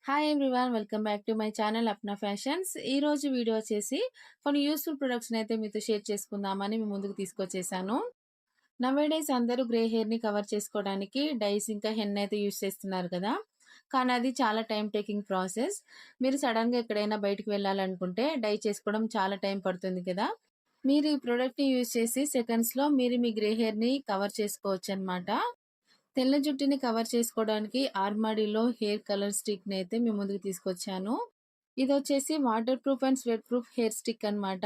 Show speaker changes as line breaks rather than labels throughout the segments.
Hi everyone, welcome back to my channel Apna fashions. ఈ రోజు video వచ్చేసి కొన్ని యూస్ఫుల్ ప్రొడక్ట్స్ అయితే మీతో షేర్ చేసుకుందామని మీ ముందుకు తీసుకొచ్చేసాను. నవేడేస్ అందరూ గ్రే హెయిర్ ని కవర్ చేసుకోవడానికి డైస్ ఇంకా హెన్ అయితే యూస్ చేస్తున్నారు కదా. కానీ అది చాలా టైం టేకింగ్ ప్రాసెస్. మీరు సడన్ గా ఎక్కడైనా బయటికి వెళ్ళాలనుకుంటే డై చేసుకోవడం చాలా టైం పడుతుంది కదా. మీరు ఈ ప్రోడక్ట్ ని యూస్ చేసి సెకండ్స్ లో మీరు మీ గ్రే హెయిర్ ని కవర్ చేసుకోవచ్చు అన్నమాట. తెల్ల జుట్టుని కవర్ చేసుకోవడానికి ఆర్మాడీలో హెయిర్ కలర్ స్టిక్ ని అయితే మీ ముందుకు తీసుకొచ్చాను. ఇది వచ్చేసి water proof and sweat proof hair stick అన్నమాట.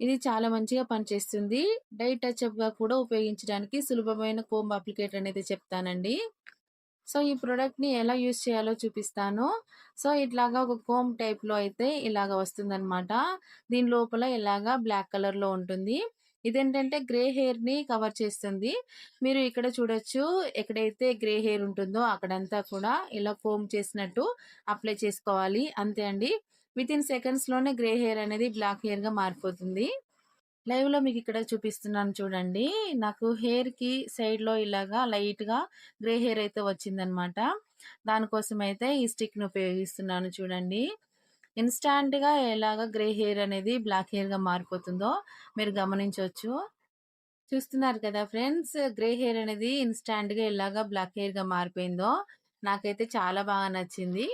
ఇది చాలా మంచిగా పనిచేస్తుంది. డై టచ్ అప్ గా కూడా ఉపయోగించడానికి సులభమైన కోంబ్ అప్లికేటర్ అనేది చెప్తానండి. సో ఈ ప్రోడక్ట్ ని ఎలా యూస్ చేయాలో చూపిస్తాను. సో ఇట్లాగా ఒక కోమ్ టైప్ లో అయితే ఇలాగా వస్తుందన్నమాట. దీని లోపల ఇలాగా బ్లాక్ కలర్ లో ఉంటుంది. ఇదేంటంటే గ్రే హెయిర్ ని కవర్ చేస్తుంది. మీరు ఇక్కడ చూడొచ్చు, ఎక్కడైతే గ్రే హెయిర్ ఉంటుందో అక్కడంతా కూడా ఇలా కోమ్ చేసినట్టు అప్లై చేసుకోవాలి. అంతే అండి. విత్ ఇన్ సెకండ్స్ లోనే గ్రే హెయిర్ అనేది బ్లాక్ హెయిర్ గా మారిపోతుంది. లైవ్ లో మీకు ఇక్కడ చూపిస్తున్నాను చూడండి. నాకు హెయిర్ కి సైడ్ లో ఇలాగా లైట్ గా గ్రే హెయిర్ అయితే వచ్చిందనమాట. దానికోసం అయితే ఈ స్టిక్ ని ఉపయోగిస్తున్నాను చూడండి. ఇన్స్టాంట్ గా ఎలాగా గ్రే హెయిర్ అనేది బ్లాక్ హెయిర్ గా మారిపోతుందో మీరు గమనించవచ్చు. చూస్తున్నారు కదా ఫ్రెండ్స్, గ్రే హెయిర్ అనేది ఇన్స్టాంట్ గా ఎలాగా బ్లాక్ హెయిర్ గా మారిపోయిందో నాకైతే చాలా బాగా నచ్చింది.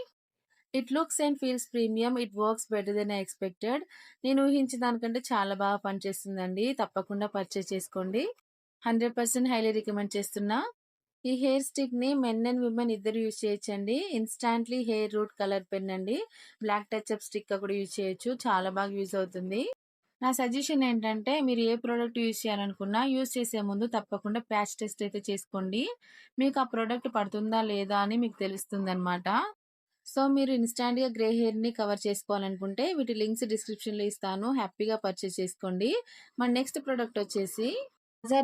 It looks and feels premium. It works better than I expected. నేను ఊహించిన దానికంటే చాలా బాగా పనిచేస్తుందండి. తప్పకుండా పర్చేస్ చేసుకోండి. 100% హైలీ రికమెండ్ చేస్తున్నా. ఈ హెయిర్ స్టిక్ ని మెన్ అండ్ విమెన్ ఇద్దరు యూజ్ చేయొచ్చండి. Instantly hair route colour pen అండి. బ్లాక్ టచ్ అప్ స్టిక్ గా కూడా యూజ్ చేయొచ్చు. చాలా బాగా యూజ్ అవుతుంది. నా సజెషన్ ఏంటంటే మీరు ఏ ప్రోడక్ట్ యూజ్ చేయాలనుకున్నా యూజ్ చేసే ముందు తప్పకుండా ప్యాచ్ టెస్ట్ అయితే చేసుకోండి. మీకు ఆ ప్రోడక్ట్ పడుతుందా లేదా అని మీకు తెలుస్తుంది అనమాట. సో మీరు ఇన్స్టాంట్ గా గ్రే హెయిర్ ని కవర్ చేసుకోవాలనుకుంటే వీటి లింక్స్ డిస్క్రిప్షన్ లో ఇస్తాను. హ్యాపీగా పర్చేస్ చేసుకోండి. మన నెక్స్ట్ ప్రోడక్ట్ వచ్చేసి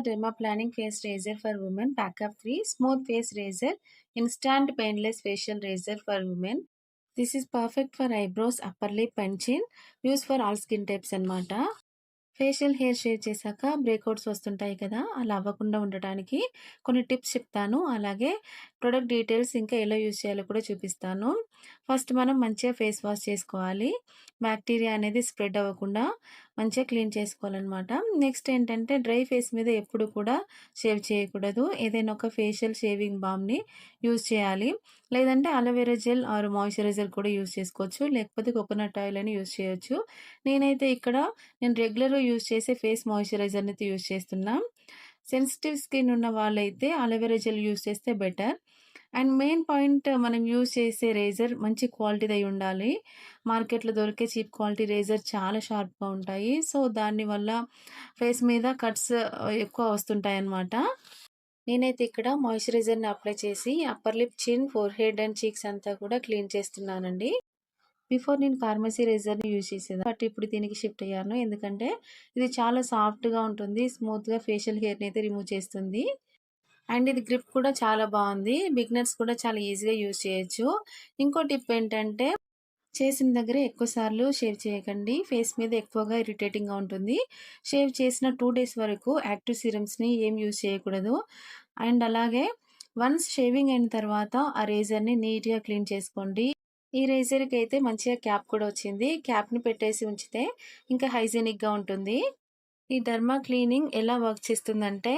derma planning face razor for women pack of 3 smooth face razor instant painless facial razor for women. This is perfect for eyebrows, upper lip and chin. Use for all skin types అన్నమాట. Facial hair shave చేశాక breakouts వస్తుంటాయి కదా, అలా అవ్వకుండా ఉండటానికి కొన్ని tips చెప్తాను. అలాగే ప్రొడక్ట్ డీటెయిల్స్ ఇంకా ఎలా యూజ్ చేయాలో కూడా చూపిస్తాను. ఫస్ట్ మనం మంచిగా ఫేస్ వాష్ చేసుకోవాలి. బ్యాక్టీరియా అనేది స్ప్రెడ్ అవ్వకుండా మంచిగా క్లీన్ చేసుకోవాలన్నమాట. నెక్స్ట్ ఏంటంటే డ్రై ఫేస్ మీద ఎప్పుడు కూడా షేవ్ చేయకూడదు. ఏదైనా ఒక ఫేషియల్ షేవింగ్ బామ్ని యూజ్ చేయాలి. లేదంటే అలోవెరా జెల్ ఆర్ మాయిశ్చరైజర్ కూడా యూజ్ చేసుకోవచ్చు. లేకపోతే కోకోనట్ ఆయిల్ అని యూజ్ చేయొచ్చు. నేనైతే ఇక్కడ నేను రెగ్యులర్గా యూజ్ చేసే ఫేస్ మాయిశ్చరైజర్ని అయితే యూజ్ చేస్తున్నా. సెన్సిటివ్ స్కిన్ ఉన్న వాళ్ళైతే అలోవెరా జెల్ యూజ్ చేస్తే బెటర్. అండ్ మెయిన్ పాయింట్, మనం యూజ్ చేసే రేజర్ మంచి క్వాలిటీది అయి ఉండాలి. మార్కెట్లో దొరికే చీప్ క్వాలిటీ రేజర్ చాలా షార్ప్గా ఉంటాయి. సో దానివల్ల ఫేస్ మీద కట్స్ ఎక్కువ వస్తుంటాయి అన్నమాట. నేనైతే ఇక్కడ మాయిశ్చరైజర్ని అప్లై చేసి అప్పర్ లిప్, చిన్, ఫోర్ హెడ్ అండ్ చీక్స్ అంతా కూడా క్లీన్ చేస్తున్నానండి. బిఫోర్ నేను ఫార్మసీ రేజర్ని యూజ్ చేసేది, బట్ ఇప్పుడు దీనికి షిఫ్ట్ అయ్యాను. ఎందుకంటే ఇది చాలా సాఫ్ట్గా ఉంటుంది, స్మూత్గా ఫేషియల్ హెయిర్ని అయితే రిమూవ్ చేస్తుంది. అండ్ ఇది గ్రిప్ కూడా చాలా బాగుంది. బిగినర్స్ కూడా చాలా ఈజీగా యూజ్ చేయొచ్చు. ఇంకో టిప్ ఏంటంటే చేసిన దగ్గర ఎక్కువ సార్లు షేవ్ చేయకండి. ఫేస్ మీద ఎక్కువగా ఇరిటేటింగ్గా ఉంటుంది. షేవ్ చేసిన 2 డేస్ వరకు యాక్టివ్ సీరమ్స్ని ఏం యూజ్ చేయకూడదు. అండ్ అలాగే వన్స్ షేవింగ్ అయిన తర్వాత ఆ రేజర్ని నీట్గా క్లీన్ చేసుకోండి. ఈ రేజర్కి అయితే మంచిగా క్యాప్ కూడా వచ్చింది. క్యాప్ని పెట్టేసి ఉంచితే ఇంకా హైజీనిక్గా ఉంటుంది. ఈ డర్మా క్లీనింగ్ ఎలా వర్క్ చేస్తుందంటే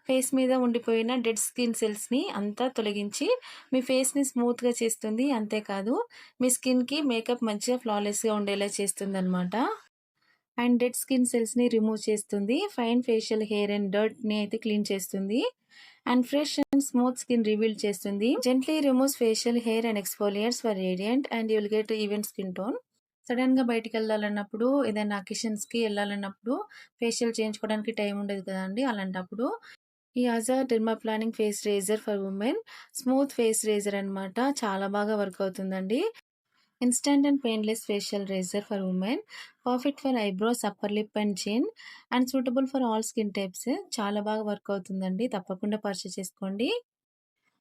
ఫేస్ మీద ఉండిపోయిన డెడ్ స్కిన్ సెల్స్ని అంతా తొలగించి మీ ఫేస్ని స్మూత్గా చేస్తుంది. అంతేకాదు మీ స్కిన్కి మేకప్ మంచిగా ఫ్లాలెస్గా ఉండేలా చేస్తుంది అనమాట. అండ్ డెడ్ స్కిన్ సెల్స్ని రిమూవ్ చేస్తుంది. ఫైన్ ఫేషియల్ హెయిర్ అండ్ డర్ట్ని అయితే క్లీన్ చేస్తుంది. And fresh and smooth skin reveal చేస్తుంది. Gently removes facial hair and exfoliates for radiant and you'll get even skin tone. Sudden గా బయటికి వెళ్ళాలన్నప్పుడు, ఏదైనా అకేషన్స్ కి వెళ్ళాలన్నప్పుడు ఫేషియల్ చేయించుకోవడానికి టైం ఉండదు కదండి. అలాంటప్పుడు ఈ అజా derma planning face razor for women smooth face razor అన్నమాట. చాలా బాగా వర్క్ అవుతుందండి. Instant and painless facial razor for women, perfect for eyebrows, upper lip and chin and suitable for all skin types. చాలా బాగా వర్క్ అవుతుందండి. తప్పకుండా purchase చేసుకోండి.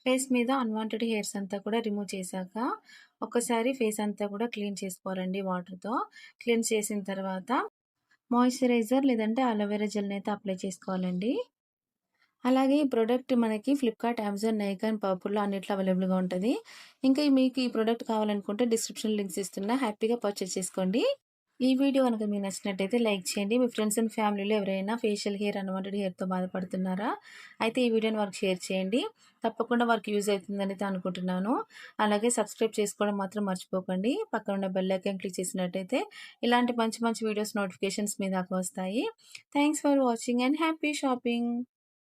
Face మీద అన్వాంటెడ్ హెయిర్స్ అంతా కూడా రిమూవ్ చేశాక ఒక్కసారి ఫేస్ అంతా కూడా క్లీన్ చేసుకోవాలండి వాటర్తో. క్లీన్ చేసిన తర్వాత మాయిశ్చరైజర్ లేదంటే అలోవెరా జెల్ని అయితే అప్లై చేసుకోవాలండి. అలాగే ఈ ప్రొడక్ట్ మనకి ఫ్లిప్‌కార్ట్, అమెజాన్, నైకాన్, పర్పుల్‌లో అన్నిట్లో అవైలబుల్‌గా ఉంటది. ఇంకా మీకు ఈ ప్రొడక్ట్ కావాలనుకుంటే డిస్క్రిప్షన్ లింక్స్ ఇస్తున్నా. హ్యాపీగా పర్చేజ్ చేసుకోండి. ఈ వీడియో గనుక మీకు నచ్చినట్టయితే లైక్ చేయండి. మీ ఫ్రెండ్స్ అండ్ ఫ్యామిలీలో ఎవరైనా ఫేషియల్ హెయిర్, అన్‌వాంటెడ్ హెయిర్‌తో బాధపడుతున్నారా? అయితే ఈ వీడియోని వారికి షేర్ చేయండి. తప్పకుండా వారికి యూజ్ అవుతుందనైతే అనుకుంటున్నాను. అలాగే సబ్స్క్రైబ్ చేసుకోవడం మాత్రం మర్చిపోకండి. పక్కనున్న బెల్ ఐకాన్ క్లిక్ చేసినట్టయితే ఇలాంటి మంచి మంచి వీడియోస్ నోటిఫికేషన్స్ మీ దాకా వస్తాయి. Thanks for watching and happy shopping.